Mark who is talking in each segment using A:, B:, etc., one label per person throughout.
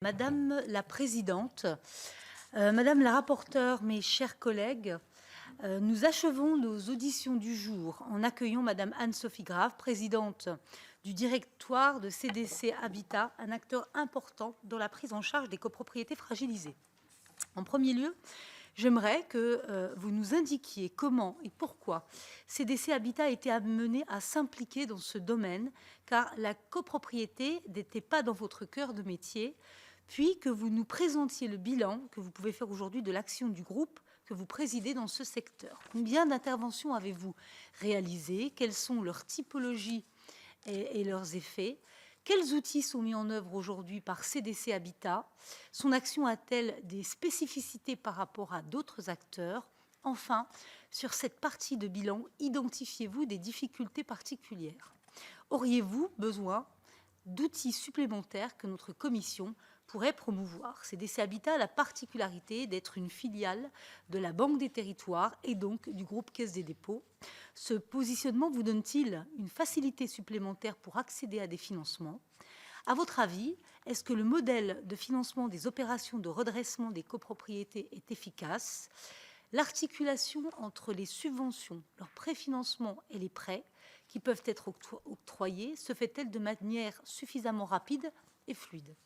A: Madame la présidente, Madame la rapporteure, mes chers collègues, nous achevons nos auditions du jour en accueillant Madame Anne-Sophie Grave, présidente du directoire de CDC Habitat, un acteur important dans la prise en charge des copropriétés fragilisées. En premier lieu, j'aimerais que vous nous indiquiez comment et pourquoi CDC Habitat a été amené à s'impliquer dans ce domaine, car la copropriété n'était pas dans votre cœur de métier, puis que vous nous présentiez le bilan que vous pouvez faire aujourd'hui de l'action du groupe que vous présidez dans ce secteur. Combien d'interventions avez-vous réalisées? Quelles sont leurs typologies et leurs effets? Quels outils sont mis en œuvre aujourd'hui par CDC Habitat? Son action a-t-elle des spécificités par rapport à d'autres acteurs? Enfin, sur cette partie de bilan, identifiez-vous des difficultés particulières? Auriez-vous besoin d'outils supplémentaires que notre commission pourrait promouvoir? CDC Habitat a la particularité d'être une filiale de la Banque des Territoires et donc du groupe Caisse des Dépôts. Ce positionnement vous donne-t-il une facilité supplémentaire pour accéder à des financements? À votre avis, est-ce que le modèle de financement des opérations de redressement des copropriétés est efficace? L'articulation entre les subventions, leur préfinancement et les prêts qui peuvent être octroyés se fait-elle de manière suffisamment rapide et fluide?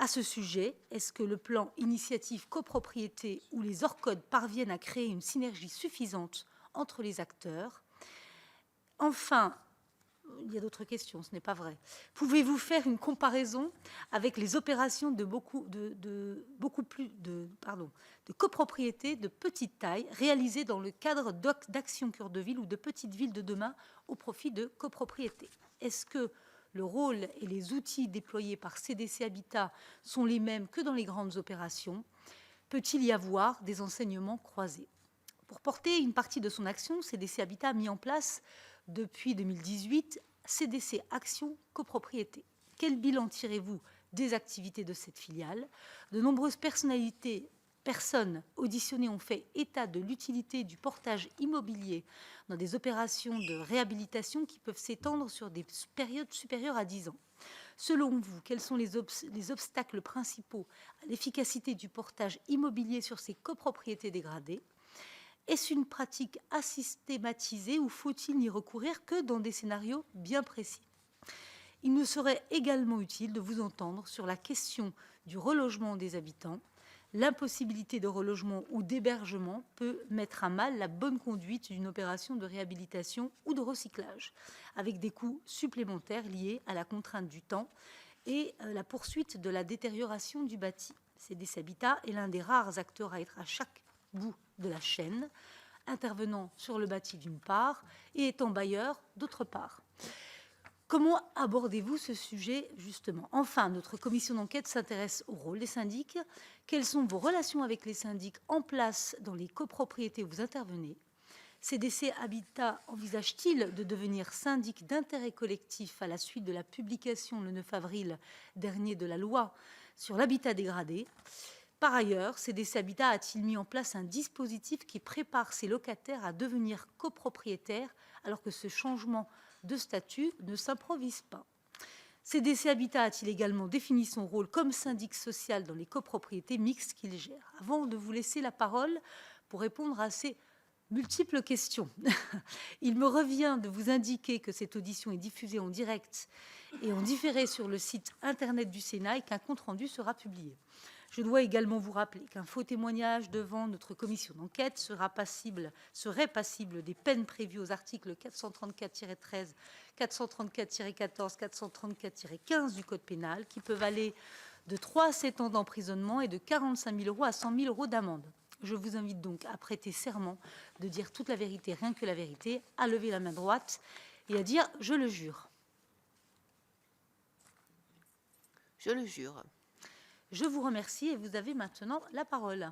A: À ce sujet, est-ce que le plan initiative copropriété ou les ORCOD parviennent à créer une synergie suffisante entre les acteurs? Enfin, il y a d'autres questions, ce n'est pas vrai. Pouvez-vous faire une comparaison avec les opérations de copropriété de petite taille réalisées dans le cadre d'Action Cœur de Ville ou de Petites Villes de demain au profit de copropriété? Est-ce que le rôle et les outils déployés par CDC Habitat sont les mêmes que dans les grandes opérations? Peut-il y avoir des enseignements croisés? Pour porter une partie de son action, CDC Habitat a mis en place depuis 2018 CDC Action Copropriété. Quel bilan tirez-vous des activités de cette filiale? De nombreuses personnes auditionnées ont fait état de l'utilité du portage immobilier dans des opérations de réhabilitation qui peuvent s'étendre sur des périodes supérieures à 10 ans. Selon vous, quels sont les obstacles principaux à l'efficacité du portage immobilier sur ces copropriétés dégradées? Est-ce une pratique à systématiser ou faut-il n'y recourir que dans des scénarios bien précis? Il nous serait également utile de vous entendre sur la question du relogement des habitants. L'impossibilité de relogement ou d'hébergement peut mettre à mal la bonne conduite d'une opération de réhabilitation ou de recyclage, avec des coûts supplémentaires liés à la contrainte du temps et la poursuite de la détérioration du bâti. CDC Habitat est l'un des rares acteurs à être à chaque bout de la chaîne, intervenant sur le bâti d'une part et étant bailleur d'autre part. Comment abordez-vous ce sujet justement? Enfin, notre commission d'enquête s'intéresse au rôle des syndics. Quelles sont vos relations avec les syndics en place dans les copropriétés où vous intervenez? CDC Habitat envisage-t-il de devenir syndic d'intérêt collectif à la suite de la publication le 9 avril dernier de la loi sur l'habitat dégradé? Par ailleurs, CDC Habitat a-t-il mis en place un dispositif qui prépare ses locataires à devenir copropriétaires alors que ce changement de statut ne s'improvise pas? CDC Habitat a-t-il également défini son rôle comme syndic social dans les copropriétés mixtes qu'il gère? Avant de vous laisser la parole pour répondre à ces multiples questions, il me revient de vous indiquer que cette audition est diffusée en direct et en différé sur le site internet du Sénat et qu'un compte-rendu sera publié. Je dois également vous rappeler qu'un faux témoignage devant notre commission d'enquête serait passible des peines prévues aux articles 434-13, 434-14, 434-15 du Code pénal, qui peuvent aller de 3 à 7 ans d'emprisonnement et de 45 000 € à 100 000 € d'amende. Je vous invite donc à prêter serment de dire toute la vérité, rien que la vérité, à lever la main droite et à dire « je le jure ».
B: Je le jure.
A: Je vous remercie et vous avez maintenant la parole.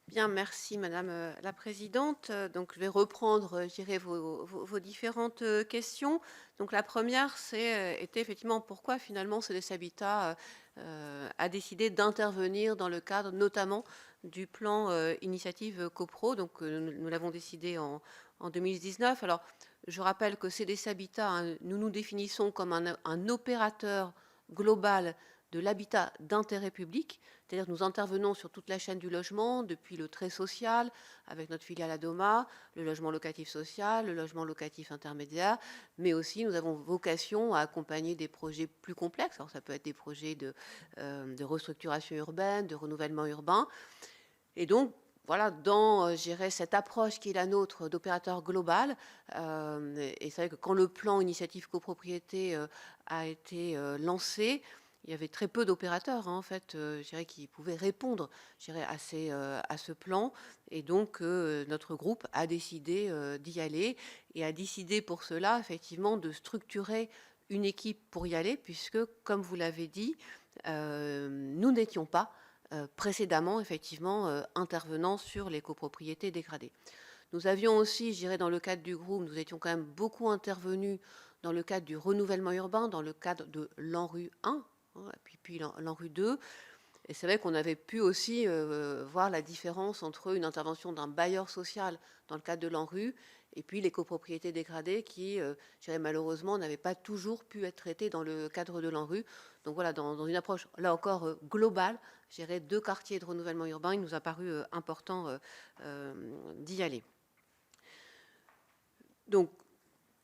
B: Bien, merci Madame la Présidente. Donc, je vais reprendre, je dirais, vos différentes questions. Donc, la première, était effectivement pourquoi finalement CDC Habitat a décidé d'intervenir dans le cadre notamment du plan initiative CoPro. Donc, nous l'avons décidé en 2019. Alors, je rappelle que CDC Habitat, nous nous définissons comme un opérateur global de l'habitat d'intérêt public, c'est-à-dire que nous intervenons sur toute la chaîne du logement, depuis le très social, avec notre filiale Adoma, le logement locatif social, le logement locatif intermédiaire, mais aussi nous avons vocation à accompagner des projets plus complexes. Alors ça peut être des projets de restructuration urbaine, de renouvellement urbain. Et donc, voilà, dans, je dirais, cette approche qui est la nôtre d'opérateur global, et c'est vrai que quand le plan initiative copropriété a été lancé, il y avait très peu d'opérateurs, hein, en fait, je dirais, qui pouvaient répondre, je dirais, à ce plan. Et donc, notre groupe a décidé d'y aller et a décidé pour cela, effectivement, de structurer une équipe pour y aller, puisque, comme vous l'avez dit, nous n'étions pas précédemment, effectivement, intervenant sur les copropriétés dégradées. Nous avions aussi, je dirais, dans le cadre du groupe, nous étions quand même beaucoup intervenus dans le cadre du renouvellement urbain, dans le cadre de l'ANRU 1, hein, puis l'ANRU 2. Et c'est vrai qu'on avait pu aussi voir la différence entre une intervention d'un bailleur social dans le cadre de l'ANRU et puis les copropriétés dégradées qui, je dirais, malheureusement, n'avaient pas toujours pu être traitées dans le cadre de l'ANRU. Donc voilà, dans une approche, là encore, globale, je dirais, 2 quartiers de renouvellement urbain, il nous a paru important d'y aller. Donc,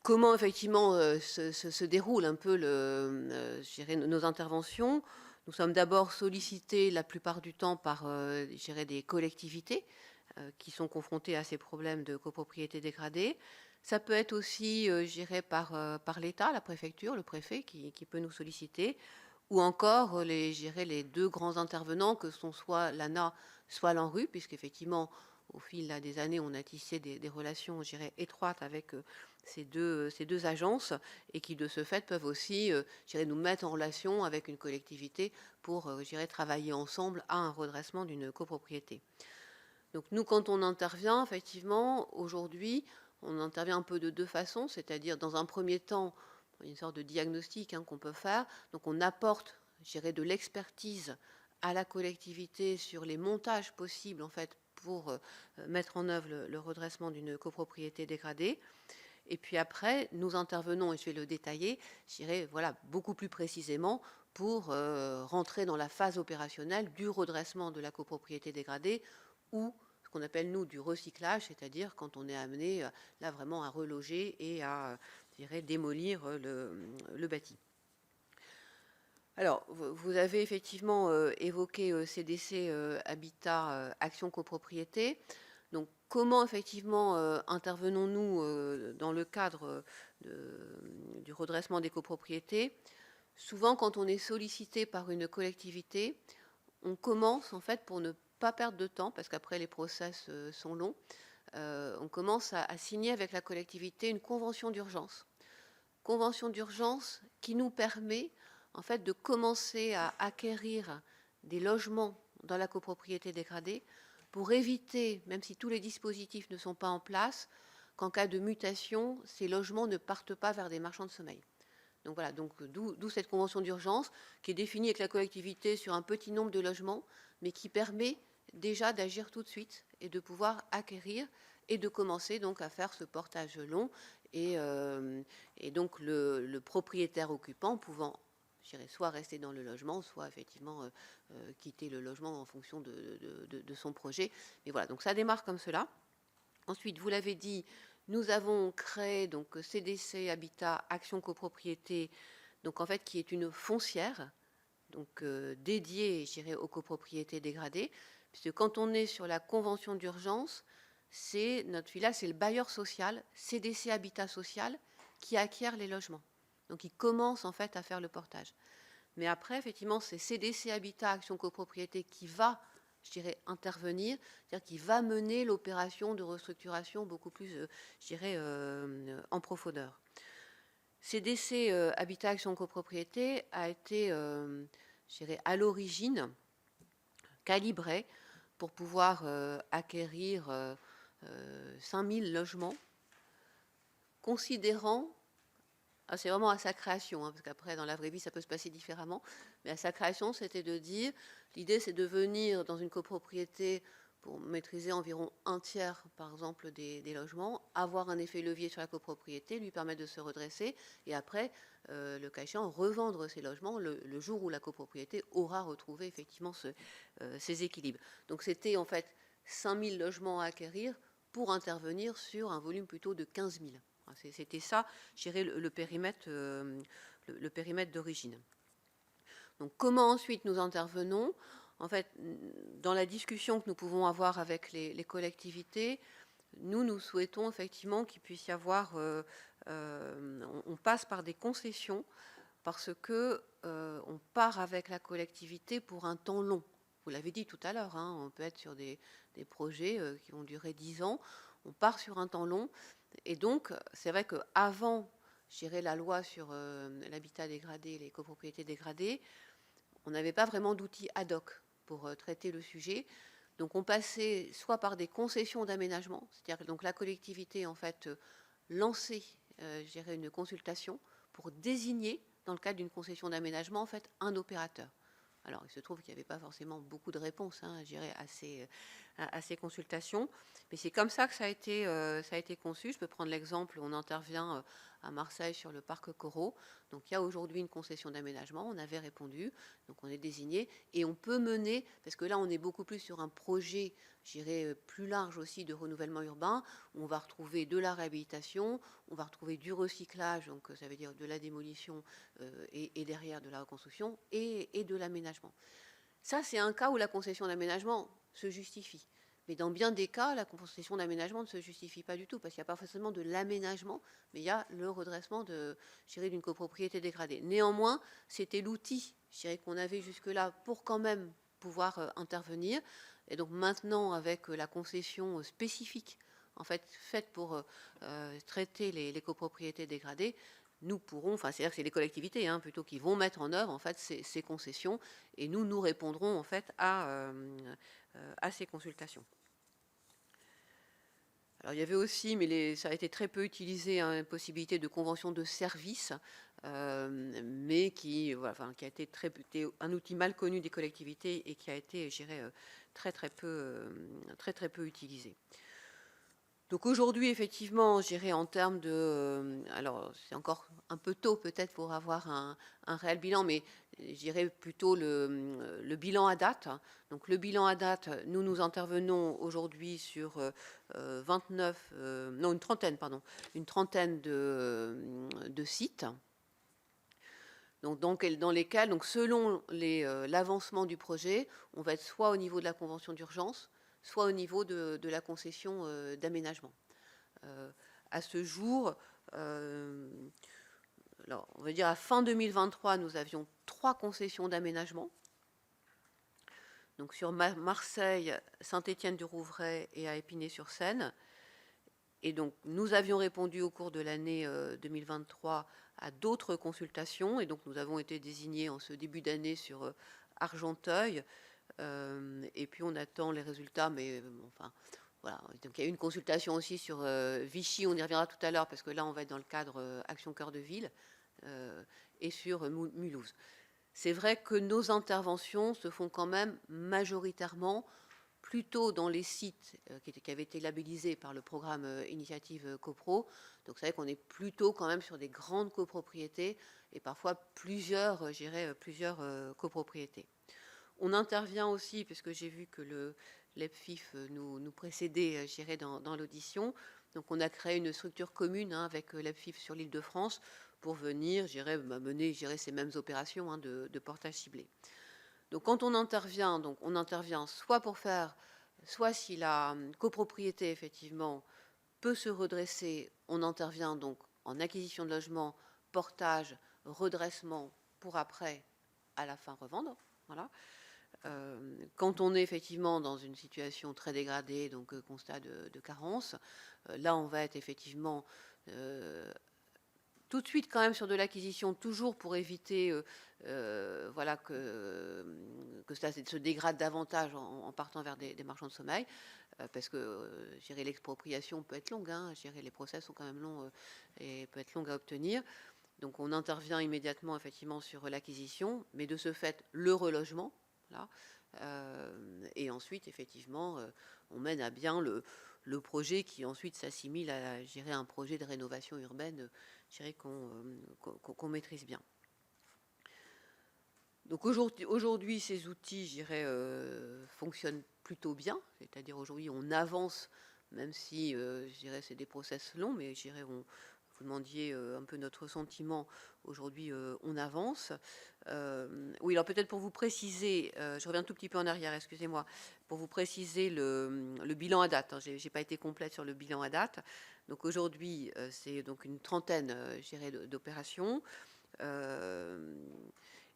B: comment effectivement se déroulent un peu je dirais, nos interventions? Nous sommes d'abord sollicités la plupart du temps par je dirais, des collectivités qui sont confrontées à ces problèmes de copropriété dégradée. Ça peut être aussi, je dirais, par l'État, la préfecture, le préfet qui peut nous solliciter, ou encore je dirais, les 2 grands intervenants que sont soit l'ANA, soit l'ANRU, puisqu'effectivement, au fil là, des années, on a tissé des relations, je dirais, étroites avec ces deux agences et qui, de ce fait, peuvent aussi je dirais, nous mettre en relation avec une collectivité pour je dirais, travailler ensemble à un redressement d'une copropriété. Donc nous, quand on intervient, effectivement, aujourd'hui, on intervient un peu de 2 façons, c'est-à-dire dans un premier temps, une sorte de diagnostic qu'on peut faire. Donc on apporte, je dirais, de l'expertise à la collectivité sur les montages possibles, en fait, pour mettre en œuvre le redressement d'une copropriété dégradée. Et puis après, nous intervenons, et je vais le détailler, je dirais, voilà, beaucoup plus précisément pour rentrer dans la phase opérationnelle du redressement de la copropriété dégradée ou ce qu'on appelle, nous, du recyclage, c'est-à-dire quand on est amené, là, vraiment à reloger et à, je dirais, démolir le bâti. Alors, vous avez effectivement évoqué CDC Habitat Action Copropriété. Donc, comment effectivement intervenons-nous dans le cadre du redressement des copropriétés? Souvent, quand on est sollicité par une collectivité, on commence en fait pour ne pas perdre de temps, parce qu'après les process sont longs, on commence à signer avec la collectivité une convention d'urgence. Convention d'urgence qui nous permet en fait de commencer à acquérir des logements dans la copropriété dégradée pour éviter, même si tous les dispositifs ne sont pas en place, qu'en cas de mutation, ces logements ne partent pas vers des marchands de sommeil. Donc voilà, donc d'où cette convention d'urgence qui est définie avec la collectivité sur un petit nombre de logements, mais qui permet déjà d'agir tout de suite et de pouvoir acquérir et de commencer donc à faire ce portage long et donc le propriétaire occupant pouvant, je dirais, soit rester dans le logement, soit effectivement quitter le logement en fonction de son projet. Mais voilà, donc ça démarre comme cela. Ensuite, vous l'avez dit, nous avons créé donc CDC Habitat Action Copropriété, donc en fait qui est une foncière, donc dédiée, je dirais, aux copropriétés dégradées, puisque quand on est sur la convention d'urgence, c'est notre filiale, c'est le bailleur social, CDC Habitat Social, qui acquiert les logements. Donc il commence en fait à faire le portage. Mais après, effectivement, c'est CDC Habitat Action Copropriété qui va, je dirais, intervenir, c'est-à-dire qui va mener l'opération de restructuration beaucoup plus, je dirais, en profondeur. CDC Habitat Action Copropriété a été, je dirais, à l'origine calibré pour pouvoir acquérir 5000 logements, considérant, c'est vraiment à sa création, parce qu'après dans la vraie vie ça peut se passer différemment, mais à sa création c'était de dire, l'idée c'est de venir dans une copropriété pour maîtriser environ un tiers, par exemple, des logements, avoir un effet levier sur la copropriété, lui permettre de se redresser, et après, le cas échéant, revendre ces logements le jour où la copropriété aura retrouvé effectivement ces équilibres. Donc c'était en fait 5 000 logements à acquérir pour intervenir sur un volume plutôt de 15 000. C'était ça, je dirais, le périmètre d'origine. Donc comment ensuite nous intervenons? En fait, dans la discussion que nous pouvons avoir avec les collectivités, nous souhaitons effectivement qu'il puisse y avoir, on passe par des concessions parce que on part avec la collectivité pour un temps long. Vous l'avez dit tout à l'heure, hein, on peut être sur des projets qui vont durer 10 ans. On part sur un temps long. Et donc, c'est vrai qu'avant, je dirais, la loi sur l'habitat dégradé, les copropriétés dégradées, on n'avait pas vraiment d'outils ad hoc pour traiter le sujet. Donc on passait soit par des concessions d'aménagement, c'est-à-dire que donc la collectivité en fait lançait, je dirais, une consultation pour désigner, dans le cadre d'une concession d'aménagement, en fait, un opérateur. Alors il se trouve qu'il n'y avait pas forcément beaucoup de réponses, je dirais, à ces consultations, mais c'est comme ça que ça a été conçu. Je peux prendre l'exemple, on intervient à Marseille sur le parc Corot. Donc il y a aujourd'hui une concession d'aménagement, on avait répondu, donc on est désigné et on peut mener, parce que là on est beaucoup plus sur un projet, je dirais, plus large aussi de renouvellement urbain, où on va retrouver de la réhabilitation, on va retrouver du recyclage, donc ça veut dire de la démolition et derrière de la reconstruction et de l'aménagement. Ça, c'est un cas où la concession d'aménagement se justifie. Mais dans bien des cas, la concession d'aménagement ne se justifie pas du tout, parce qu'il n'y a pas forcément de l'aménagement, mais il y a le redressement d'une copropriété dégradée. Néanmoins, c'était l'outil, je dirais, qu'on avait jusque-là pour quand même pouvoir intervenir. Et donc maintenant, avec la concession spécifique, en fait, faite pour traiter les copropriétés dégradées, nous pourrons, enfin c'est-à-dire que c'est les collectivités plutôt qui vont mettre en œuvre en fait ces concessions, et nous répondrons en fait à ces consultations. Alors il y avait aussi, mais ça a été très peu utilisé, une possibilité de convention de service, mais qui a été un outil mal connu des collectivités et qui a été, je dirais, très peu utilisé. Donc aujourd'hui, effectivement, je dirais en termes de... alors, c'est encore un peu tôt peut-être pour avoir un réel bilan, mais je dirais plutôt le bilan à date. Donc le bilan à date, nous intervenons aujourd'hui sur 29, non une trentaine de sites. Donc dans lesquels, donc selon l'avancement du projet, on va être soit au niveau de la convention d'urgence, soit au niveau de la concession d'aménagement. À ce jour, alors, on va dire à fin 2023, nous avions 3 concessions d'aménagement. Donc sur Marseille, Saint-Étienne-du-Rouvray et à Épinay-sur-Seine. Et donc nous avions répondu au cours de l'année 2023 à d'autres consultations, et donc nous avons été désignés en ce début d'année sur Argenteuil, et puis on attend les résultats, mais enfin voilà. Donc il y a eu une consultation aussi sur Vichy, on y reviendra tout à l'heure parce que là on va être dans le cadre Action Cœur de Ville, et sur Mulhouse. C'est vrai que nos interventions se font quand même majoritairement plutôt dans les sites qui avaient été labellisés par le programme Initiative CoPro. Donc c'est vrai qu'on est plutôt quand même sur des grandes copropriétés et parfois plusieurs copropriétés. On intervient aussi, puisque j'ai vu que l'EPFIF nous précédait, je dirais, dans l'audition. Donc on a créé une structure commune avec l'EPFIF sur l'Île-de-France pour venir, je dirais, mener ces mêmes opérations de portage ciblé. Donc quand on intervient soit pour faire, soit si la copropriété effectivement peut se redresser, on intervient donc en acquisition de logement, portage, redressement pour après, à la fin, revendre. Voilà. Quand on est effectivement dans une situation très dégradée, donc constat de carence, là on va être effectivement tout de suite quand même sur de l'acquisition, toujours pour éviter voilà, que ça se dégrade davantage en partant vers des marchands de sommeil, parce que l'expropriation peut être longue, les procès sont quand même longs et peut être longue à obtenir. Donc on intervient immédiatement effectivement sur l'acquisition, mais de ce fait le relogement, là, Et ensuite, effectivement, on mène à bien le projet qui ensuite s'assimile à, je dirais, un projet de rénovation urbaine, je dirais, qu'on maîtrise bien. Donc aujourd'hui, ces outils, je dirais, fonctionnent plutôt bien. C'est-à-dire aujourd'hui, on avance, même si, je dirais, c'est des process longs, mais je dirais, vous demandiez un peu notre sentiment. Aujourd'hui, on avance. Oui, alors peut-être pour vous préciser, je reviens un tout petit peu en arrière, excusez-moi, pour vous préciser le bilan à date. Hein, j'ai pas été complète sur le bilan à date. Donc aujourd'hui, c'est donc une trentaine, je dirais, d'opérations.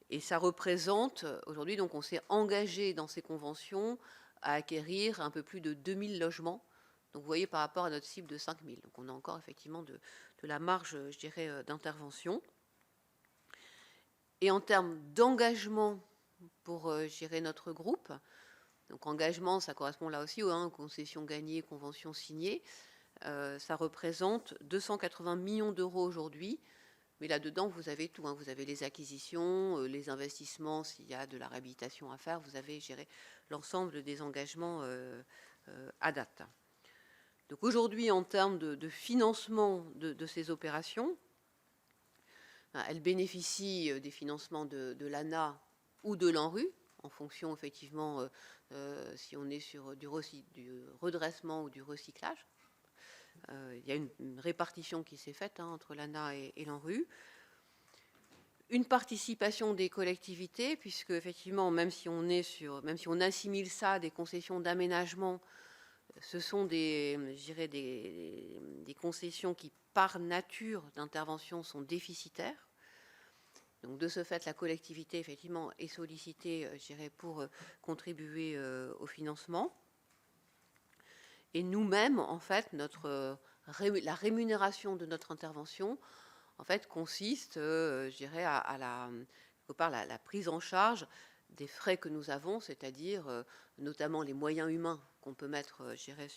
B: Et ça représente, aujourd'hui, donc on s'est engagé dans ces conventions à acquérir un peu plus de 2000 logements. Donc vous voyez, par rapport à notre cible de 5000. Donc on a encore effectivement de la marge, je dirais, d'intervention. Et en termes d'engagement pour, je dirais, notre groupe, donc engagement, ça correspond là aussi aux concessions gagnées, conventions signées, ça représente 280 millions d'euros aujourd'hui. Mais là-dedans, vous avez tout. Vous avez les acquisitions, les investissements, s'il y a de la réhabilitation à faire. Vous avez géré l'ensemble des engagements à date. Donc aujourd'hui, en termes de financement de ces opérations, elles bénéficient des financements de l'ANA ou de l'ANRU, en fonction effectivement si on est sur du redressement ou du recyclage. Il y a une répartition qui s'est faite entre l'ANA et l'ANRU. Une participation des collectivités, puisque effectivement, même si on assimile ça à des concessions d'aménagement, ce sont des concessions qui, par nature d'intervention, sont déficitaires. Donc de ce fait, la collectivité, effectivement, est sollicitée, je dirais, pour contribuer au financement. Et nous-mêmes, en fait, la rémunération de notre intervention, en fait, consiste, je dirais, à la prise en charge des frais que nous avons, c'est-à-dire notamment les moyens humains qu'on peut mettre, je dirais,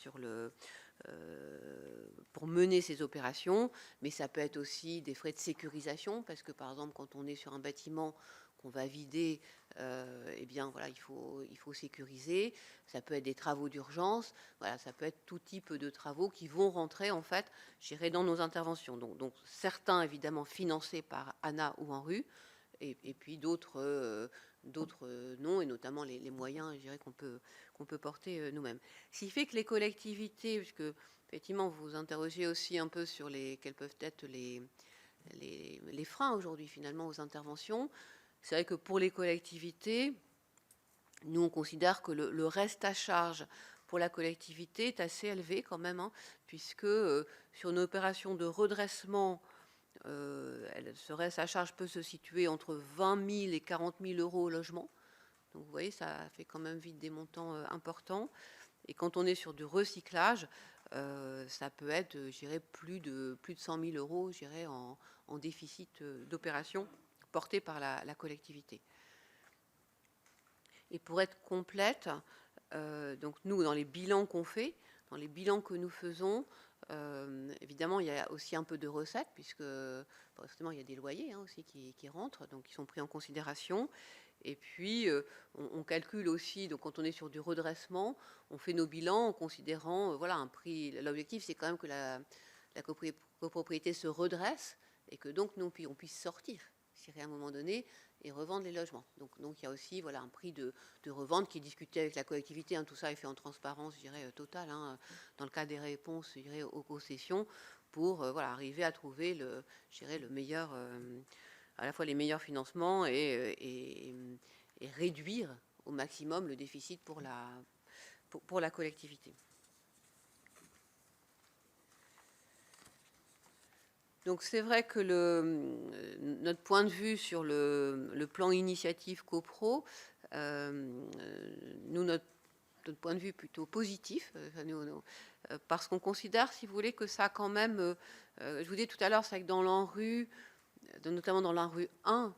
B: pour mener ces opérations, mais ça peut être aussi des frais de sécurisation, parce que par exemple, quand on est sur un bâtiment qu'on va vider, eh bien voilà, il faut sécuriser. Ça peut être des travaux d'urgence, voilà, ça peut être tout type de travaux qui vont rentrer en fait, je dirais, dans nos interventions. Donc certains évidemment financés par ANA ou ANRU, et puis d'autres non, et notamment les moyens, je dirais, qu'on peut porter nous-mêmes. Ce qui fait que les collectivités, puisque effectivement vous vous interrogez aussi un peu sur quels peuvent être les freins aujourd'hui finalement aux interventions. C'est vrai que pour les collectivités, nous on considère que le reste à charge pour la collectivité est assez élevé quand même, puisque sur une opération de redressement, ce reste à charge peut se situer entre 20 000 et 40 000 euros au logement. Donc vous voyez, ça fait quand même vite des montants importants. Et quand on est sur du recyclage, ça peut être, je dirais, plus de 100 000 euros, je dirais, en déficit d'opération porté par la collectivité. Et pour être complète, donc nous, dans les bilans qu'on fait, dans les bilans que nous faisons, évidemment, il y a aussi un peu de recettes, puisque forcément, il y a des loyers aussi qui rentrent, donc qui sont pris en considération. Et puis, on calcule aussi, donc quand on est sur du redressement, on fait nos bilans en considérant voilà, un prix. L'objectif, c'est quand même que la copropriété se redresse et que donc nous, on puisse sortir, je dirais, à un moment donné, et revendre les logements. Donc il y a aussi voilà, un prix de revente qui est discuté avec la collectivité. Tout ça est fait en transparence, je dirais, totale, dans le cas des réponses, je dirais, aux concessions, pour voilà, arriver à trouver je dirais, le meilleur, à la fois les meilleurs financements et réduire au maximum le déficit pour la collectivité. Donc c'est vrai que notre point de vue sur le plan initiative copro, nous, notre point de vue plutôt positif, parce qu'on considère, si vous voulez, que ça a quand même, je vous disais tout à l'heure, c'est que dans l'ANRU, notamment dans l'ANRU 1,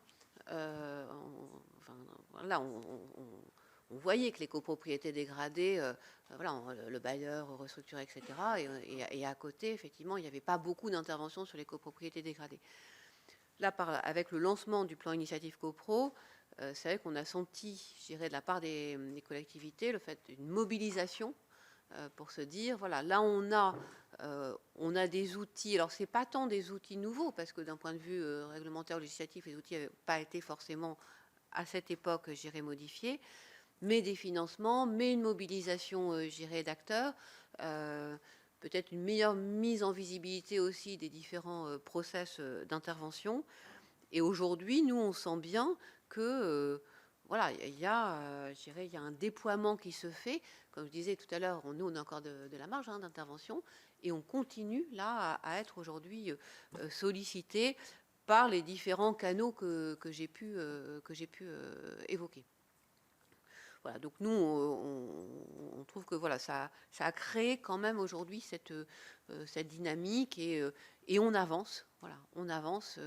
B: voilà, on voyait que les copropriétés dégradées, voilà, le bailleur restructuré, etc. Et à côté, effectivement, il n'y avait pas beaucoup d'interventions sur les copropriétés dégradées. Là, avec le lancement du plan initiative copro, c'est vrai qu'on a senti, je dirais, de la part des collectivités, le fait d'une mobilisation pour se dire, voilà, là on a des outils, alors c'est pas tant des outils nouveaux, parce que d'un point de vue réglementaire ou législatif, les outils n'avaient pas été forcément à cette époque, je dirais, modifiés, mais des financements, mais une mobilisation, je dirais, d'acteurs, peut-être une meilleure mise en visibilité aussi des différents process d'intervention. Et aujourd'hui, nous, on sent bien que voilà, il y a, je dirais, il y a un déploiement qui se fait. Comme je disais tout à l'heure, nous, on a encore de la marge d'intervention et on continue là à être aujourd'hui sollicité par les différents canaux que j'ai pu évoquer. Voilà, donc nous, on trouve que voilà, ça a créé quand même aujourd'hui cette dynamique et on avance. Voilà, on avance,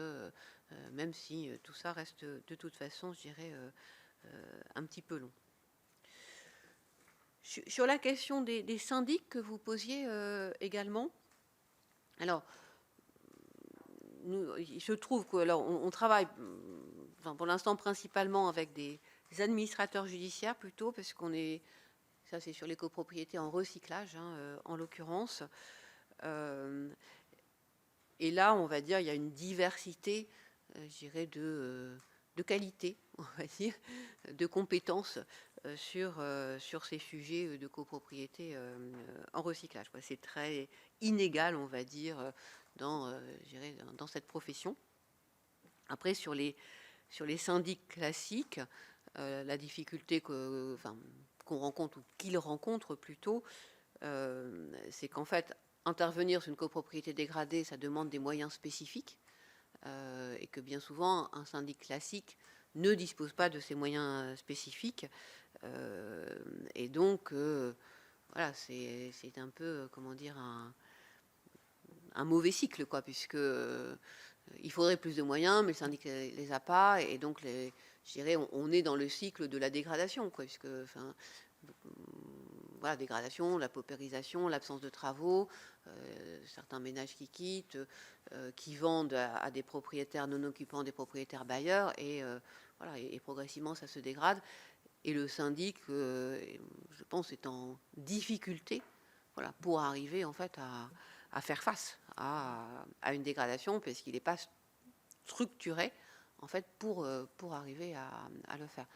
B: même si tout ça reste de toute façon, je dirais, un petit peu long. Sur la question des syndics que vous posiez également, alors, je trouve que alors, on travaille, enfin, pour l'instant principalement avec des administrateurs judiciaires plutôt, parce qu'on est, ça c'est sur les copropriétés en recyclage, hein, en l'occurrence. Et là, on va dire, il y a une diversité, je dirais, de qualité, on va dire, de compétences sur ces sujets de copropriété en recyclage. C'est très inégal, on va dire, dans cette profession. Après, sur les syndics classiques, la difficulté qu'on rencontre, ou qu'ils rencontrent plutôt, c'est qu'en fait, intervenir sur une copropriété dégradée, ça demande des moyens spécifiques, et que bien souvent, un syndic classique ne dispose pas de ces moyens spécifiques. Et donc, voilà, c'est un peu, comment dire, un mauvais cycle, quoi, puisque il faudrait plus de moyens, mais le syndic les a pas, et donc je dirais, on est dans le cycle de la dégradation, quoi, puisque, enfin, voilà, dégradation, la paupérisation, l'absence de travaux, certains ménages qui quittent, qui vendent à des propriétaires non occupants, des propriétaires bailleurs, et voilà, et progressivement ça se dégrade. Et le syndic, je pense, est en difficulté, voilà, pour arriver en fait à faire face à une dégradation, parce qu'il n'est pas structuré en fait pour arriver à le faire.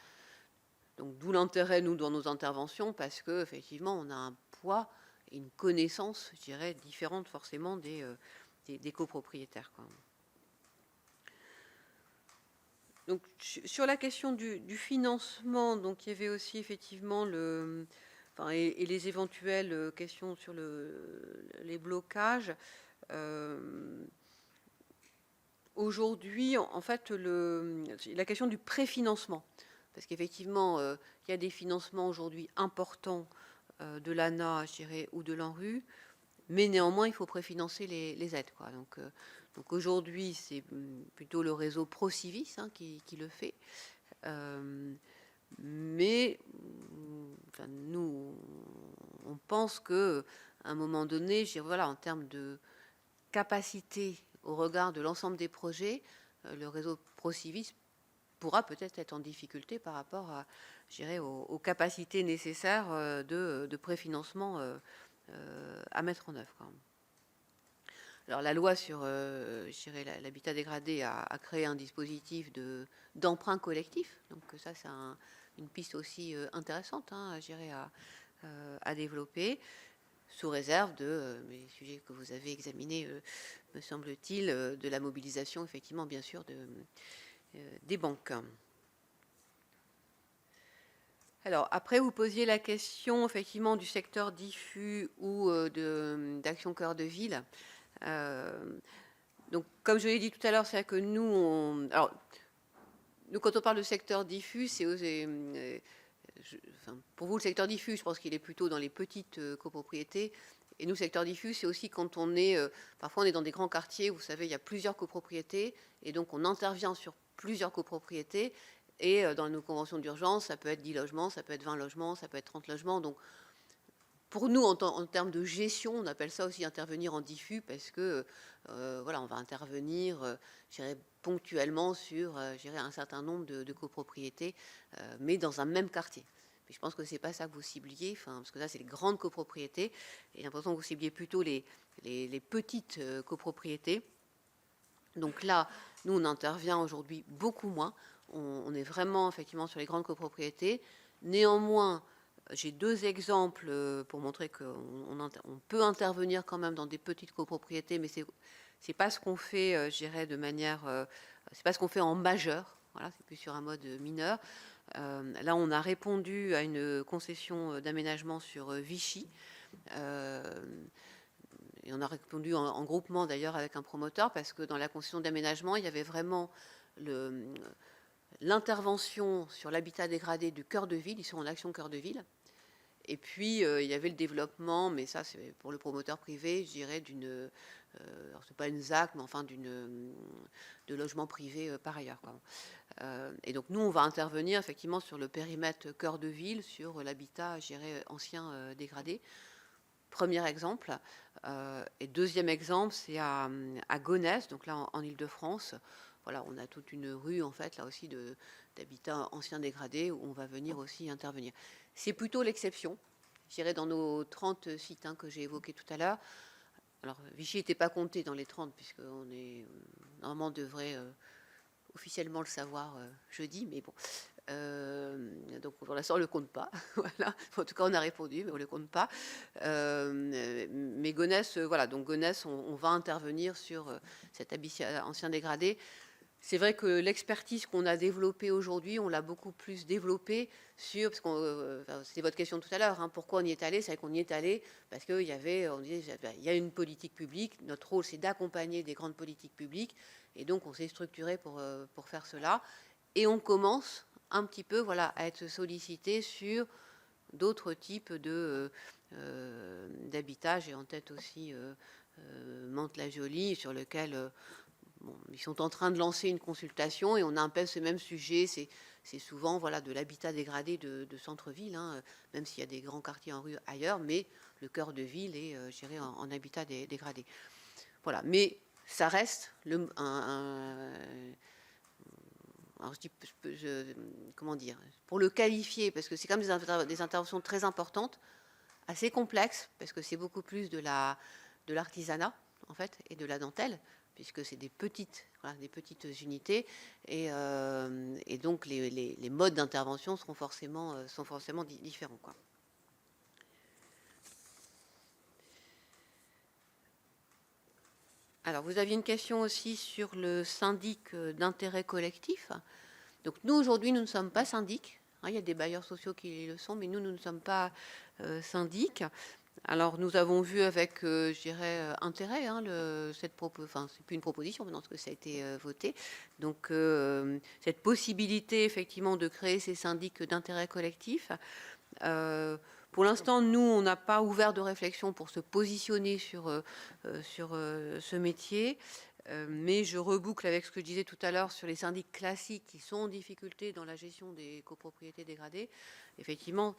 B: Donc d'où l'intérêt, nous, dans nos interventions, parce que effectivement on a un poids et une connaissance, je dirais, différente forcément des copropriétaires, quoi. Donc sur la question du financement, donc il y avait aussi effectivement et les éventuelles questions sur les blocages. Aujourd'hui, en fait, la question du préfinancement, parce qu'effectivement, il y a des financements aujourd'hui importants de l'ANA, je dirais, ou de l'ANRU, mais néanmoins, il faut préfinancer les aides, quoi. Donc aujourd'hui, c'est plutôt le réseau Procivis, hein, qui le fait. Mais enfin, nous, on pense qu'à un moment donné, je dirais, voilà, en termes de capacité au regard de l'ensemble des projets, le réseau Procivis pourra peut-être être en difficulté par rapport à, je dirais, aux capacités nécessaires de préfinancement à mettre en œuvre, quoi. Alors la loi sur l'habitat dégradé a créé un dispositif d'emprunt collectif, donc ça c'est une piste aussi intéressante, hein, à développer, sous réserve les sujets que vous avez examinés, me semble-t-il, de la mobilisation, effectivement, bien sûr, des banques. Alors, après, vous posiez la question, effectivement, du secteur diffus ou d'Action Cœur de Ville. Donc, comme je l'ai dit tout à l'heure, c'est vrai que nous, quand on parle de secteur diffus, pour vous, le secteur diffus, je pense qu'il est plutôt dans les petites copropriétés. Et nous, secteur diffus, c'est aussi quand on est, parfois on est dans des grands quartiers, vous savez, il y a plusieurs copropriétés, et donc on intervient sur plusieurs copropriétés, et dans nos conventions d'urgence, ça peut être 10 logements, ça peut être 20 logements, ça peut être 30 logements. Donc, pour nous, en termes de gestion, on appelle ça aussi intervenir en diffus, parce que, voilà, on va intervenir, je dirais, ponctuellement sur, je dirais, un certain nombre de copropriétés, mais dans un même quartier. Mais je pense que c'est pas ça que vous cibliez, enfin, parce que là, c'est les grandes copropriétés, et j'ai l'impression que vous cibliez plutôt les petites copropriétés. Donc là, nous, on intervient aujourd'hui beaucoup moins. On est vraiment, effectivement, sur les grandes copropriétés. Néanmoins, j'ai 2 exemples pour montrer qu'on peut intervenir quand même dans des petites copropriétés, mais c'est pas ce qu'on fait, je dirais, de manière... c'est pas ce qu'on fait en majeur. Voilà, c'est plus sur un mode mineur. Là, on a répondu à une concession d'aménagement sur Vichy. Et on a répondu en groupement d'ailleurs avec un promoteur, parce que dans la concession d'aménagement, il y avait vraiment l'intervention sur l'habitat dégradé du cœur de ville. Ils sont en action cœur de ville. Et puis, il y avait le développement, mais ça, c'est pour le promoteur privé, je dirais, alors c'est pas une ZAC, mais enfin de logement privé par ailleurs, quoi. Et donc, nous, on va intervenir effectivement sur le périmètre cœur de ville, sur l'habitat, je dirais, ancien dégradé. Premier exemple. Et deuxième exemple, c'est à Gonesse, donc là en Île-de-France. Voilà, on a toute une rue en fait là aussi d'habitat ancien dégradé où on va venir aussi intervenir. C'est plutôt l'exception, je dirais, dans nos 30 sites que j'ai évoqués tout à l'heure. Alors Vichy n'était pas compté dans les 30 puisqu'on est normalement devrait officiellement le savoir jeudi, mais bon. Donc pour l'instant on le compte pas. Voilà. En tout cas on a répondu, mais on le compte pas. Mais Gonesse, voilà. Donc Gonesse, on va intervenir sur cet habitat ancien dégradé. C'est vrai que l'expertise qu'on a développée aujourd'hui, on l'a beaucoup plus développée sur, parce que c'était votre question tout à l'heure, pourquoi on y est allé. C'est vrai qu'on y est allé parce qu'il y avait, on disait, il y a une politique publique. Notre rôle, c'est d'accompagner des grandes politiques publiques, et donc on s'est structuré pour faire cela. Et on commence un petit peu, voilà, à être sollicité sur d'autres types d'habitats. J'ai en tête aussi Mantes-la-Jolie, sur lequel bon, ils sont en train de lancer une consultation, et on a un peu ce même sujet. C'est souvent, voilà, de l'habitat dégradé de centre-ville, même s'il y a des grands quartiers en rue ailleurs, mais le cœur de ville est géré en habitat dégradé. Voilà, mais ça reste alors comment dire, pour le qualifier, parce que c'est quand même des interventions très importantes, assez complexes, parce que c'est beaucoup plus de l'artisanat en fait, et de la dentelle, puisque c'est des petites unités, et donc les modes d'intervention sont forcément différents, quoi. Alors, vous aviez une question aussi sur le syndic d'intérêt collectif. Donc, nous, aujourd'hui, nous ne sommes pas syndic. Il y a des bailleurs sociaux qui le sont, mais nous ne sommes pas syndic. Alors, nous avons vu avec, je dirais, intérêt cette proposition, enfin, c'est plus une proposition maintenant parce que ça a été voté. Donc, cette possibilité, effectivement, de créer ces syndics d'intérêt collectif. Pour l'instant, nous, on n'a pas ouvert de réflexion pour se positionner sur ce métier. Mais je reboucle avec ce que je disais tout à l'heure sur les syndics classiques qui sont en difficulté dans la gestion des copropriétés dégradées. Effectivement,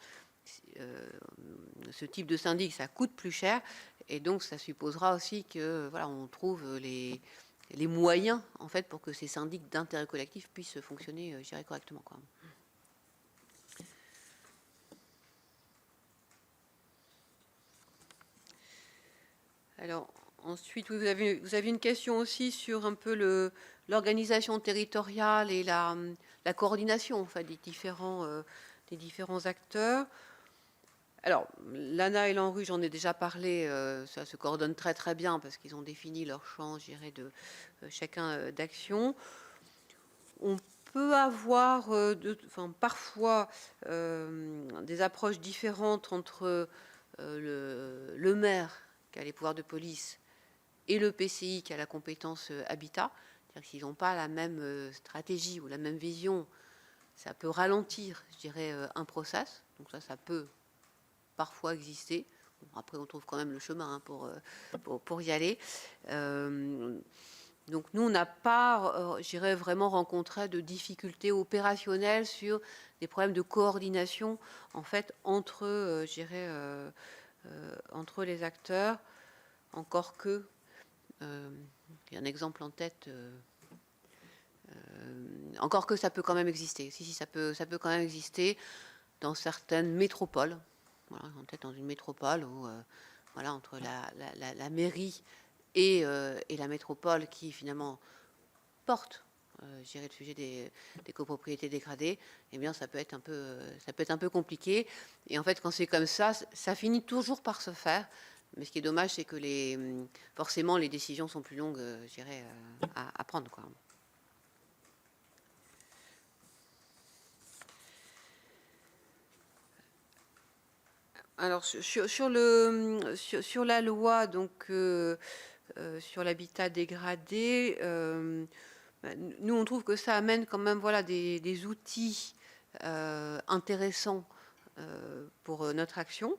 B: ce type de syndic, ça coûte plus cher, et donc ça supposera aussi que, voilà, on trouve les moyens en fait pour que ces syndics d'intérêt collectif puissent fonctionner, je dirais, correctement, quoi. Alors, ensuite, vous avez une question aussi sur un peu l'organisation territoriale et la coordination, enfin, des différents acteurs. Alors, l'ANA et l'ANRU, j'en ai déjà parlé, ça se coordonne très très bien parce qu'ils ont défini leur champ, je dirais, de chacun d'action. On peut avoir parfois des approches différentes entre le maire qui a les pouvoirs de police et le PCI qui a la compétence habitat. C'est-à-dire que s'ils n'ont pas la même stratégie ou la même vision, ça peut ralentir, je dirais, un process. Donc ça peut parfois exister. Bon, après, on trouve quand même le chemin pour y aller. Donc nous, on n'a pas, je dirais, vraiment rencontré de difficultés opérationnelles sur des problèmes de coordination, en fait, entre, je dirais, entre les acteurs, encore que, il y a un exemple en tête, Encore que ça peut quand même exister. Si, ça peut quand même exister dans certaines métropoles. Voilà, peut-être dans une métropole où, voilà, entre la mairie et la métropole qui finalement porte, je dirais, le sujet des copropriétés dégradées, eh bien, ça peut être un peu compliqué. Et en fait, quand c'est comme ça, ça finit toujours par se faire. Mais ce qui est dommage, c'est que forcément, les décisions sont plus longues, je dirais, à prendre, quoi. Alors, sur la loi, donc, sur l'habitat dégradé, nous, on trouve que ça amène quand même, voilà, des outils intéressants pour notre action.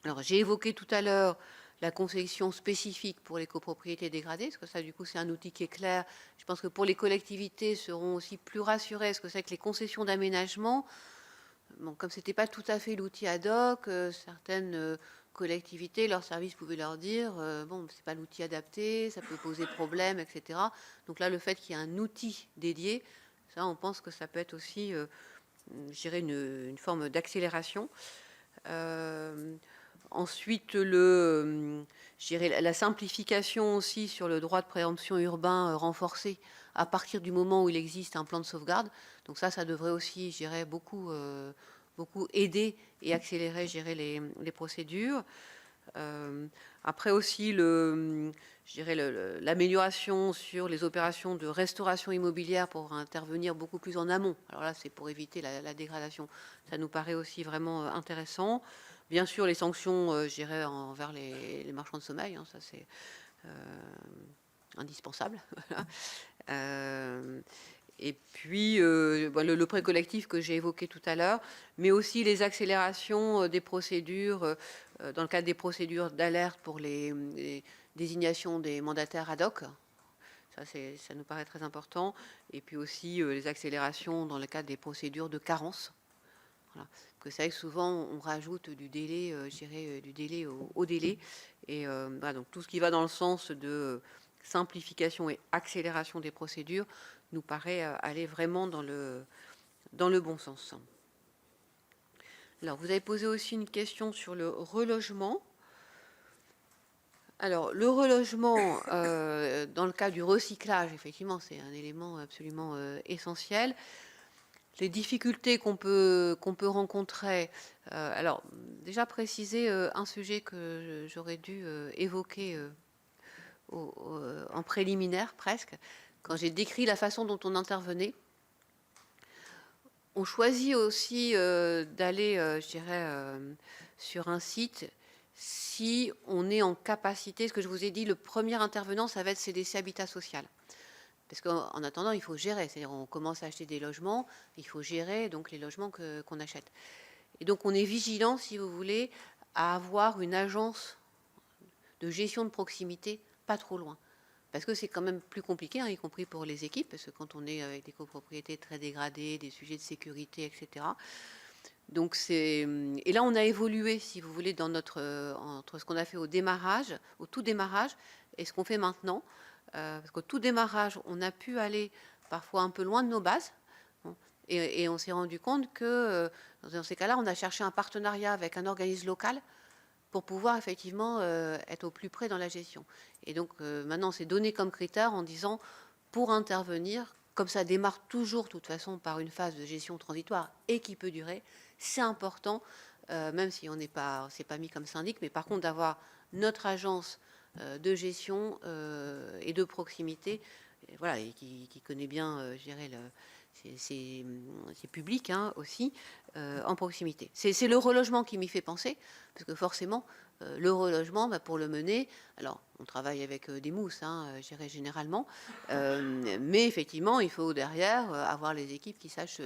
B: Alors, j'ai évoqué tout à l'heure la concession spécifique pour les copropriétés dégradées, parce que ça, du coup, c'est un outil qui est clair. Je pense que pour les collectivités, seront aussi plus rassurées, parce que c'est que les concessions d'aménagement, bon, comme ce n'était pas tout à fait l'outil ad hoc, certaines collectivités, leurs services pouvaient leur dire bon, c'est pas l'outil adapté, ça peut poser problème, etc. Donc là, le fait qu'il y ait un outil dédié, ça, on pense que ça peut être aussi, je dirais, une forme d'accélération. Ensuite, je dirais, la simplification aussi sur le droit de préemption urbain renforcé à partir du moment où il existe un plan de sauvegarde. Donc ça devrait aussi, je dirais, beaucoup aider et accélérer, je dirais, les procédures. Après aussi, je dirais, l'amélioration sur les opérations de restauration immobilière pour intervenir beaucoup plus en amont. Alors là, c'est pour éviter la dégradation. Ça nous paraît aussi vraiment intéressant. Bien sûr, les sanctions, je dirais, envers les marchands de sommeil, hein, ça c'est indispensable. Et puis, le prêt collectif que j'ai évoqué tout à l'heure, mais aussi les accélérations des procédures, dans le cadre des procédures d'alerte pour les désignations des mandataires ad hoc. Ça nous paraît très important. Et puis aussi les accélérations dans le cadre des procédures de carence. Voilà. Que c'est vrai que souvent on rajoute du délai, je dirais, du délai au délai. Et voilà, donc tout ce qui va dans le sens de simplification et accélération des procédures nous paraît aller vraiment dans le bon sens. Alors, vous avez posé aussi une question sur le relogement. Alors, le relogement, dans le cas du recyclage, effectivement, c'est un élément absolument essentiel. Les difficultés qu'on peut rencontrer, alors, déjà préciser un sujet que j'aurais dû évoquer en préliminaire presque, quand j'ai décrit la façon dont on intervenait. On choisit aussi d'aller, je dirais, sur un site si on est en capacité, ce que je vous ai dit, le premier intervenant, ça va être CDC Habitat Social. Parce qu'en attendant, il faut gérer, c'est-à-dire on commence à acheter des logements, il faut gérer donc les logements qu'on achète. Et donc on est vigilant, si vous voulez, à avoir une agence de gestion de proximité pas trop loin. Parce que c'est quand même plus compliqué, hein, y compris pour les équipes, parce que quand on est avec des copropriétés très dégradées, des sujets de sécurité, etc. Donc et là, on a évolué, si vous voulez, dans entre ce qu'on a fait au tout démarrage, et ce qu'on fait maintenant. Parce qu'au tout démarrage, on a pu aller parfois un peu loin de nos bases. Bon, et on s'est rendu compte que dans ces cas-là, on a cherché un partenariat avec un organisme local pour pouvoir effectivement être au plus près dans la gestion. Et donc maintenant, c'est donné comme critère en disant, pour intervenir, comme ça démarre toujours de toute façon par une phase de gestion transitoire et qui peut durer, c'est important, même si on n'est pas, c'est pas mis comme syndic, mais par contre d'avoir notre agence de gestion et de proximité, et voilà, et qui connaît bien, je dirais, c'est public hein, aussi, en proximité. C'est le relogement qui m'y fait penser, parce que forcément, le relogement, pour le mener, alors on travaille avec des mousses, hein, je dirais généralement, mais effectivement, il faut derrière avoir les équipes qui sachent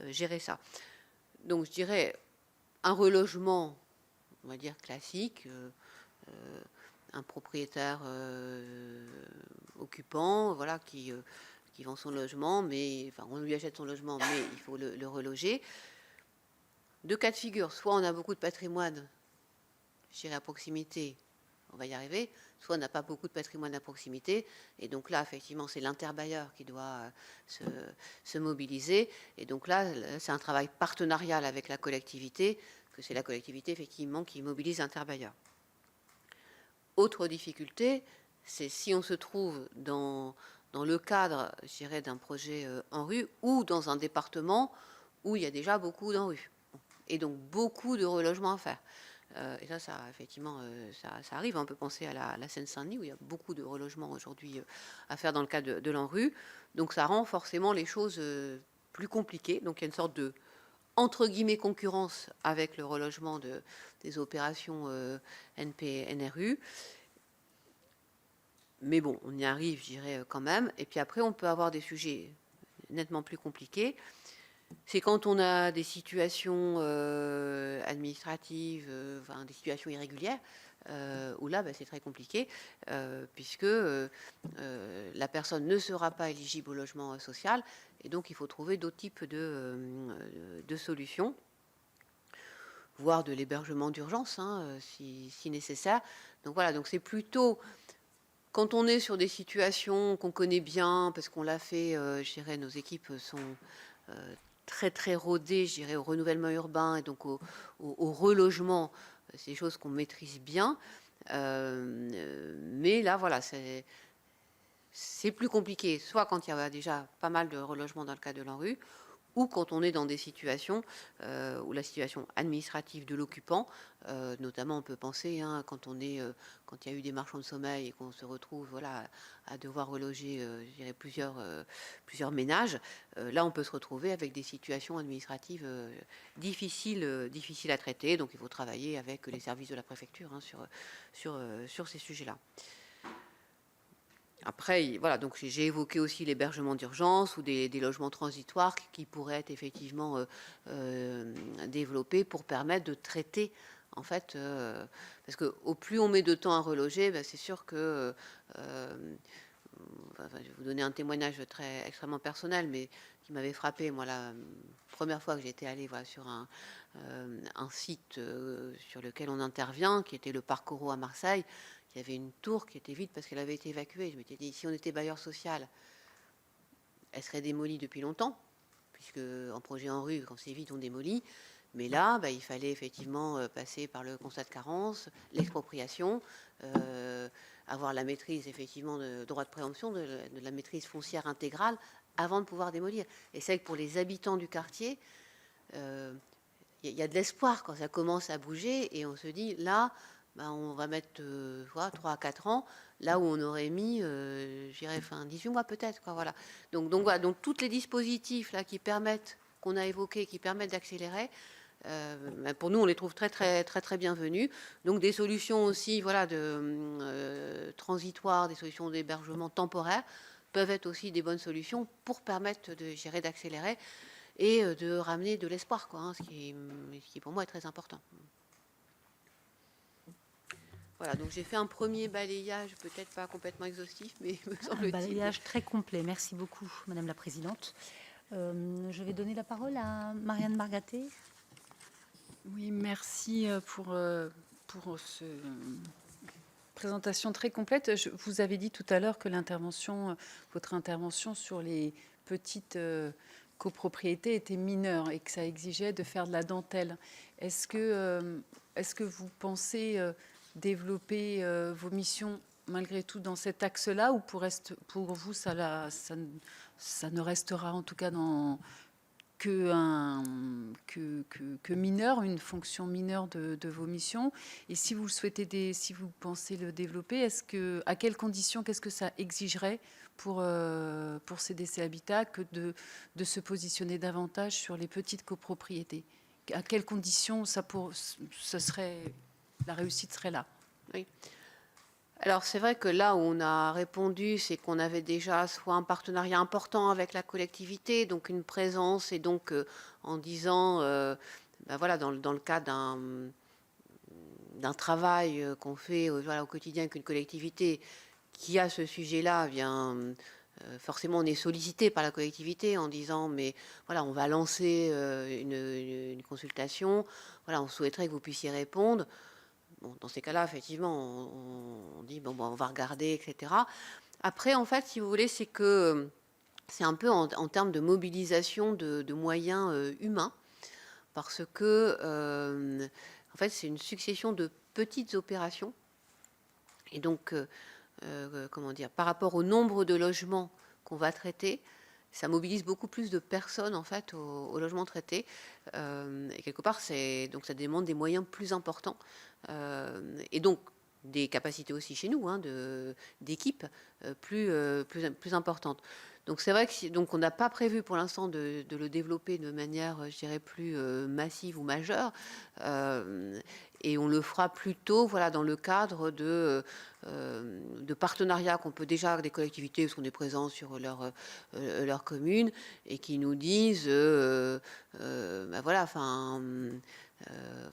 B: gérer ça. Donc je dirais un relogement, on va dire classique, un propriétaire occupant, voilà, qui vend son logement, mais enfin on lui achète son logement, mais il faut le reloger. Deux cas de figure, soit on a beaucoup de patrimoine, je dirais à proximité, on va y arriver, soit n'a pas beaucoup de patrimoine à proximité. Et donc là, effectivement, c'est l'interbailleur qui doit se mobiliser. Et donc là, c'est un travail partenarial avec la collectivité, que c'est la collectivité, effectivement, qui mobilise l'interbailleur. Autre difficulté, c'est si on se trouve dans le cadre, je dirais, d'un projet en rue ou dans un département où il y a déjà beaucoup d'ANRU et donc beaucoup de relogements à faire. Et ça effectivement, ça arrive. On peut penser à la Seine-Saint-Denis où il y a beaucoup de relogements aujourd'hui à faire dans le cadre de l'ANRU. Donc ça rend forcément les choses plus compliquées. Donc il y a une sorte de entre guillemets concurrence avec le relogement des opérations NP-NRU. Mais bon, on y arrive, je dirais, quand même. Et puis après, on peut avoir des sujets nettement plus compliqués. C'est quand on a des situations administratives, enfin, des situations irrégulières, où là, c'est très compliqué, puisque la personne ne sera pas éligible au logement social, et donc il faut trouver d'autres types de solutions, voire de l'hébergement d'urgence, hein, si nécessaire. Donc voilà, donc c'est plutôt... Quand on est sur des situations qu'on connaît bien, parce qu'on l'a fait, je dirais, nos équipes sont très très rodées, je dirais, au renouvellement urbain et donc au relogement, c'est des choses qu'on maîtrise bien. Mais là, voilà, c'est plus compliqué, soit quand il y a déjà pas mal de relogements dans le cas de l'ANRU, ou quand on est dans des situations où la situation administrative de l'occupant, notamment on peut penser quand il y a eu des marchands de sommeil et qu'on se retrouve voilà, à devoir reloger je dirais plusieurs ménages, là on peut se retrouver avec des situations administratives difficiles à traiter, donc il faut travailler avec les services de la préfecture sur ces sujets-là. Après, voilà, donc j'ai évoqué aussi l'hébergement d'urgence ou des logements transitoires qui pourraient être effectivement développés pour permettre de traiter, en fait, parce qu'au plus on met de temps à reloger, c'est sûr que, je vais vous donner un témoignage extrêmement personnel, mais qui m'avait frappé, moi, la première fois que j'étais allée voilà, sur un site sur lequel on intervient, qui était le Parc Oro à Marseille. Il y avait une tour qui était vide parce qu'elle avait été évacuée. Je m'étais dit, si on était bailleur social, elle serait démolie depuis longtemps, puisque en projet en rue, quand c'est vide, on démolit. Mais là, il fallait effectivement passer par le constat de carence, l'expropriation, avoir la maîtrise effectivement de droit de préemption, de la maîtrise foncière intégrale, avant de pouvoir démolir. Et c'est vrai que pour les habitants du quartier, il y a de l'espoir quand ça commence à bouger, et on se dit, là, on va mettre 3 à 4 ans, là où on aurait mis, je dirais, 18 mois peut-être. Voilà. Donc voilà, donc tous les dispositifs là, qu'on a évoqués, qui permettent d'accélérer, pour nous, on les trouve très, très, très, très bienvenus. Donc des solutions aussi voilà, transitoires, des solutions d'hébergement temporaire, peuvent être aussi des bonnes solutions pour permettre d'accélérer et de ramener de l'espoir, ce qui pour moi est très important. Voilà, donc j'ai fait un premier balayage, peut-être pas complètement exhaustif, mais me semble-t-il.
A: Un balayage très complet. Merci beaucoup, Madame la Présidente. Je vais donner la parole à Marianne Margaté.
C: Oui, merci pour cette présentation très complète. Vous avez dit tout à l'heure que votre intervention sur les petites copropriétés était mineure et que ça exigeait de faire de la dentelle. Est-ce que vous pensez développer vos missions malgré tout dans cet axe-là, ou pour vous ça ne restera en tout cas que mineur, une fonction mineure de vos missions? Et si vous souhaitez si vous pensez le développer, à quelles conditions, qu'est-ce que ça exigerait pour CDC Habitat que de se positionner davantage sur les petites copropriétés? À quelles conditions la réussite serait là?
B: Oui. Alors c'est vrai que là où on a répondu, c'est qu'on avait déjà soit un partenariat important avec la collectivité, donc une présence, et donc en disant, voilà, dans le cadre d'un travail qu'on fait voilà, au quotidien avec une collectivité qui a ce sujet-là, forcément on est sollicité par la collectivité en disant, mais voilà, on va lancer une consultation, voilà, on souhaiterait que vous puissiez répondre. bon, dans ces cas-là, effectivement, on dit bon, on va regarder, etc. Après, en fait, si vous voulez, c'est que c'est un peu en termes de mobilisation de moyens humains, parce que en fait, c'est une succession de petites opérations. Et donc, comment dire, par rapport au nombre de logements qu'on va traiter, ça mobilise beaucoup plus de personnes en fait au logement traité. Et quelque part, donc ça demande des moyens plus importants. Et donc des capacités aussi chez nous, hein, d'équipes plus importantes. Donc c'est vrai que donc on n'a pas prévu pour l'instant de le développer de manière, je dirais, plus massive ou majeure. Et on le fera plutôt, voilà, dans le cadre de partenariats qu'on peut déjà avec des collectivités, parce qu'on est présent sur leur commune, et qui nous disent, bah voilà,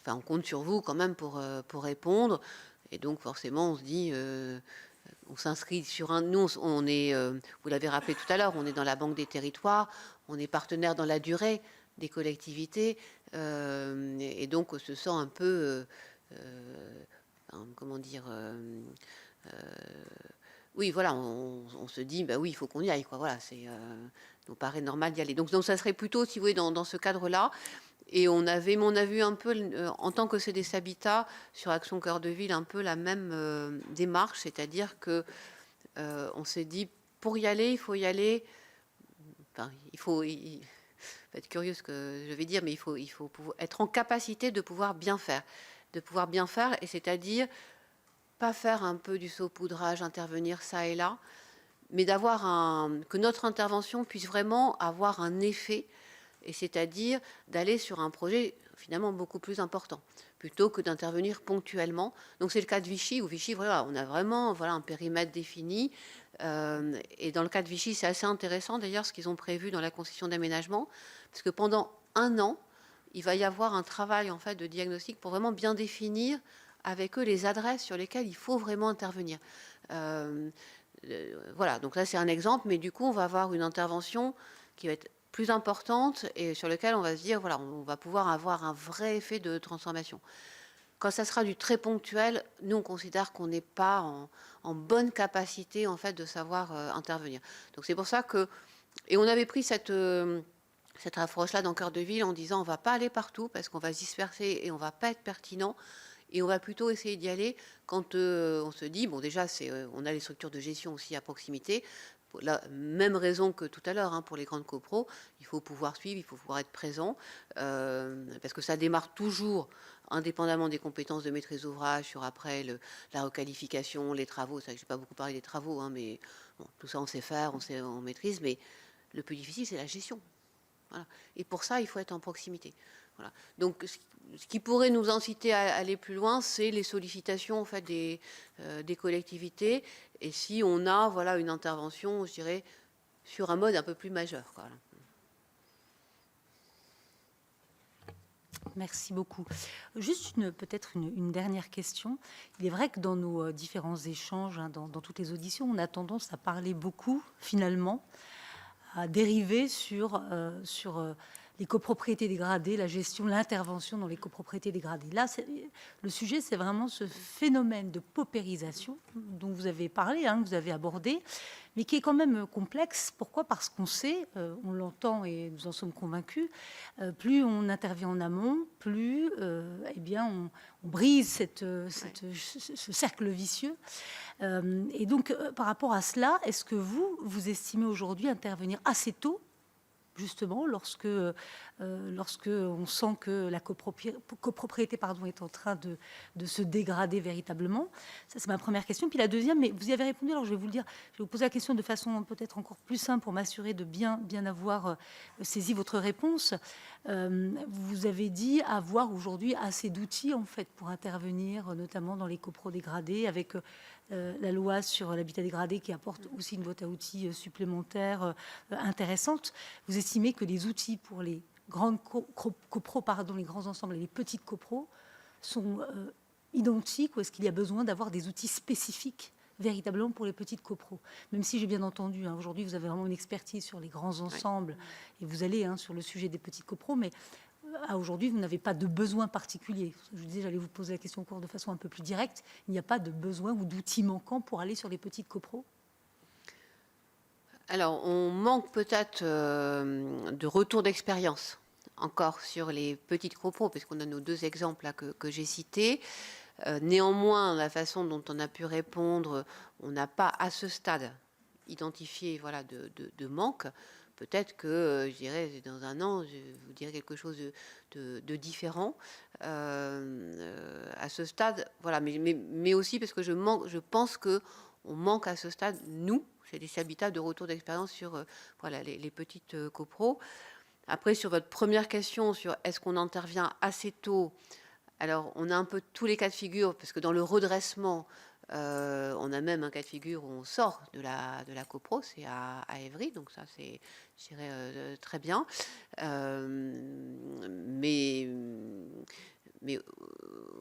B: on compte sur vous quand même pour répondre. Et donc forcément, on se dit, on s'inscrit sur un. Nous, on est, vous l'avez rappelé tout à l'heure, on est dans la Banque des territoires, on est partenaire dans la durée des collectivités, et donc on se sent un peu, comment dire, oui, voilà, on se dit, bah oui, il faut qu'on y aille, quoi. Voilà, nous paraît normal d'y aller. Donc ça serait plutôt, si vous voulez, dans ce cadre-là. Et on a vu un peu, en tant que CDS Habitat, sur Action Cœur de Ville, un peu la même démarche, c'est-à-dire que on s'est dit, pour y aller, il faut y aller. Enfin, il faut être curieux ce que je vais dire, mais il faut être en capacité de pouvoir bien faire, et c'est-à-dire pas faire un peu du saupoudrage, intervenir ça et là, mais que notre intervention puisse vraiment avoir un effet, et c'est-à-dire d'aller sur un projet finalement beaucoup plus important, plutôt que d'intervenir ponctuellement. Donc c'est le cas de Vichy, où Vichy, voilà, on a vraiment, voilà, un périmètre défini. Et dans le cas de Vichy, c'est assez intéressant d'ailleurs ce qu'ils ont prévu dans la concession d'aménagement, parce que pendant 1 an, il va y avoir un travail en fait de diagnostic pour vraiment bien définir avec eux les adresses sur lesquelles il faut vraiment intervenir. Voilà, donc là c'est un exemple, mais du coup on va avoir une intervention qui va être plus importante et sur lequel on va se dire, voilà, on va pouvoir avoir un vrai effet de transformation. Quand ça sera du très ponctuel, nous on considère qu'on n'est pas en bonne capacité en fait de savoir intervenir. Donc c'est pour ça que, et on avait pris cette approche-là dans Cœur de Ville en disant on va pas aller partout parce qu'on va se disperser et on va pas être pertinent. Et on va plutôt essayer d'y aller quand on se dit, bon déjà, on a les structures de gestion aussi à proximité. Pour la même raison que tout à l'heure, hein, pour les grandes copros, il faut pouvoir suivre, il faut pouvoir être présent, parce que ça démarre toujours indépendamment des compétences de maîtrise d'ouvrage sur après la requalification, les travaux. Ça, je n'ai pas beaucoup parlé des travaux, hein, mais bon, tout ça on sait faire, on maîtrise, mais le plus difficile c'est la gestion. Voilà. Et pour ça, il faut être en proximité. Voilà. Donc, ce qui pourrait nous inciter à aller plus loin, c'est les sollicitations en fait des collectivités. Et si on a, voilà, une intervention, je dirais, sur un mode un peu plus majeur, quoi.
A: Merci beaucoup. Juste peut-être une dernière question. Il est vrai que dans nos différents échanges, hein, dans toutes les auditions, on a tendance à parler beaucoup, finalement, à dériver sur les copropriétés dégradées, la gestion, l'intervention dans les copropriétés dégradées. Là, le sujet, c'est vraiment ce phénomène de paupérisation dont vous avez parlé, hein, que vous avez abordé, mais qui est quand même complexe. Pourquoi ? Parce qu'on sait, on l'entend et nous en sommes convaincus, plus on intervient en amont, plus eh bien, on brise ce cercle vicieux. Et donc, par rapport à cela, est-ce que vous estimez aujourd'hui intervenir assez tôt, justement, lorsque on sent que la copropriété est en train de se dégrader véritablement? Ça, c'est ma première question. Puis la deuxième, mais vous y avez répondu, alors je vais vous le dire, je vais vous poser la question de façon peut-être encore plus simple pour m'assurer de bien avoir saisi votre réponse. Vous avez dit avoir aujourd'hui assez d'outils, en fait, pour intervenir, notamment dans les copros dégradés, avec la loi sur l'habitat dégradé qui apporte aussi une boîte à outils supplémentaire intéressante. Vous estimez que les outils pour les grandes copros, les grands ensembles et les petites copros sont identiques, ou est-ce qu'il y a besoin d'avoir des outils spécifiques véritablement pour les petites copros? Même si j'ai bien entendu, hein, aujourd'hui vous avez vraiment une expertise sur les grands ensembles, et vous allez sur le sujet des petites copros, mais à aujourd'hui, vous n'avez pas de besoin particulier. Je disais, j'allais vous poser la question au cours de façon un peu plus directe. Il n'y a pas de besoin ou d'outils manquants pour aller sur les petites copros?
B: Alors, on manque peut-être de retour d'expérience encore sur les petites copros, parce qu'on a nos 2 exemples là, que j'ai cités. Néanmoins, la façon dont on a pu répondre, on n'a pas à ce stade identifié voilà, de manque. Peut-être que, je dirais, dans un an, je vous dirai quelque chose de différent. À ce stade, voilà, mais aussi parce que je pense qu'on manque à ce stade, nous, chez DC Habitat, de retour d'expérience sur voilà, les petites copros. Après, sur votre première question, sur est-ce qu'on intervient assez tôt, alors on a un peu tous les cas de figure, parce que dans le redressement, on a même un cas de figure où on sort de la copro, c'est à Évry, donc ça c'est, je dirais, très bien. Mais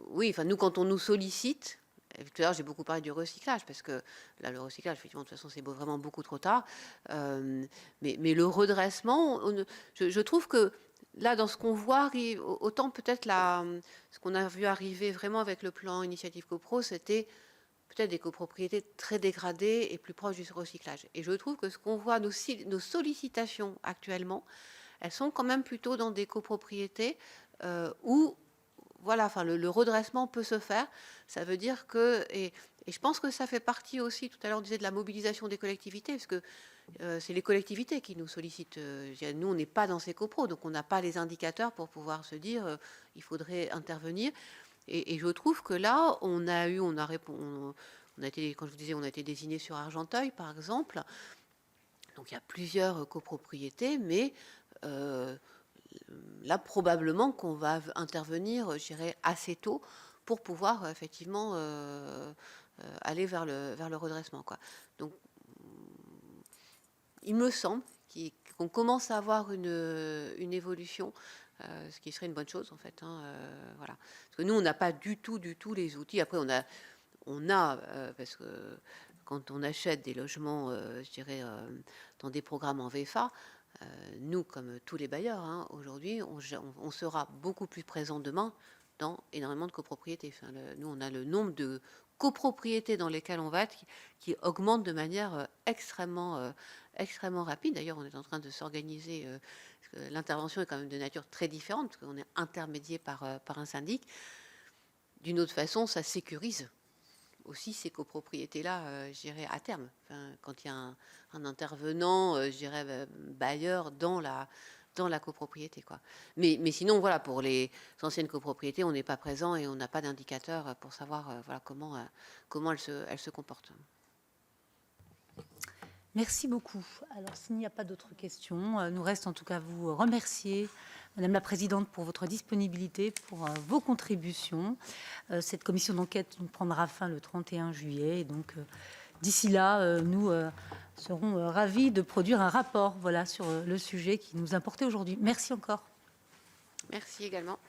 B: oui, enfin nous quand on nous sollicite, tout à l'heure j'ai beaucoup parlé du recyclage, parce que là le recyclage, effectivement, de toute façon c'est vraiment beaucoup trop tard. Mais le redressement, je trouve que là, dans ce qu'on voit, autant peut-être ce qu'on a vu arriver vraiment avec le plan Initiative CoPro, c'était peut-être des copropriétés très dégradées et plus proches du recyclage. Et je trouve que ce qu'on voit, nos sollicitations actuellement, elles sont quand même plutôt dans des copropriétés où voilà, enfin, le redressement peut se faire. Ça veut dire que, et je pense que ça fait partie aussi, tout à l'heure on disait de la mobilisation des collectivités, parce que c'est les collectivités qui nous sollicitent. Nous, on n'est pas dans ces copros, donc on n'a pas les indicateurs pour pouvoir se dire il faudrait intervenir. Et je trouve que là, on a été, quand je vous disais, on a été désigné sur Argenteuil, par exemple. Donc il y a plusieurs copropriétés, mais là, probablement qu'on va intervenir, je dirais, assez tôt pour pouvoir effectivement aller vers le redressement, quoi. Donc, il me semble qu'on commence à avoir une évolution, ce qui serait une bonne chose en fait. Voilà. Parce que nous, on n'a pas du tout les outils. Après, on a parce que quand on achète des logements, je dirais, dans des programmes en VFA, nous, comme tous les bailleurs, aujourd'hui, on sera beaucoup plus présent demain dans énormément de copropriétés. Enfin, nous, on a le nombre de copropriétés dans lesquelles on va être qui augmente de manière extrêmement rapide. D'ailleurs, on est en train de s'organiser. L'intervention est quand même de nature très différente, parce qu'on est intermédié par un syndic. D'une autre façon, ça sécurise aussi ces copropriétés-là, je dirais, à terme. Enfin, quand il y a un intervenant, je dirais, bailleur dans la copropriété, quoi. Mais sinon, voilà, pour les anciennes copropriétés, on n'est pas présent et on n'a pas d'indicateur pour savoir voilà, comment elles se comportent.
A: Merci beaucoup. Alors, s'il n'y a pas d'autres questions, nous reste en tout cas à vous remercier, Madame la Présidente, pour votre disponibilité, pour vos contributions. Cette commission d'enquête prendra fin le 31 juillet. Et donc, d'ici là, nous serons ravis de produire un rapport voilà, sur le sujet qui nous importait aujourd'hui. Merci encore.
B: Merci également.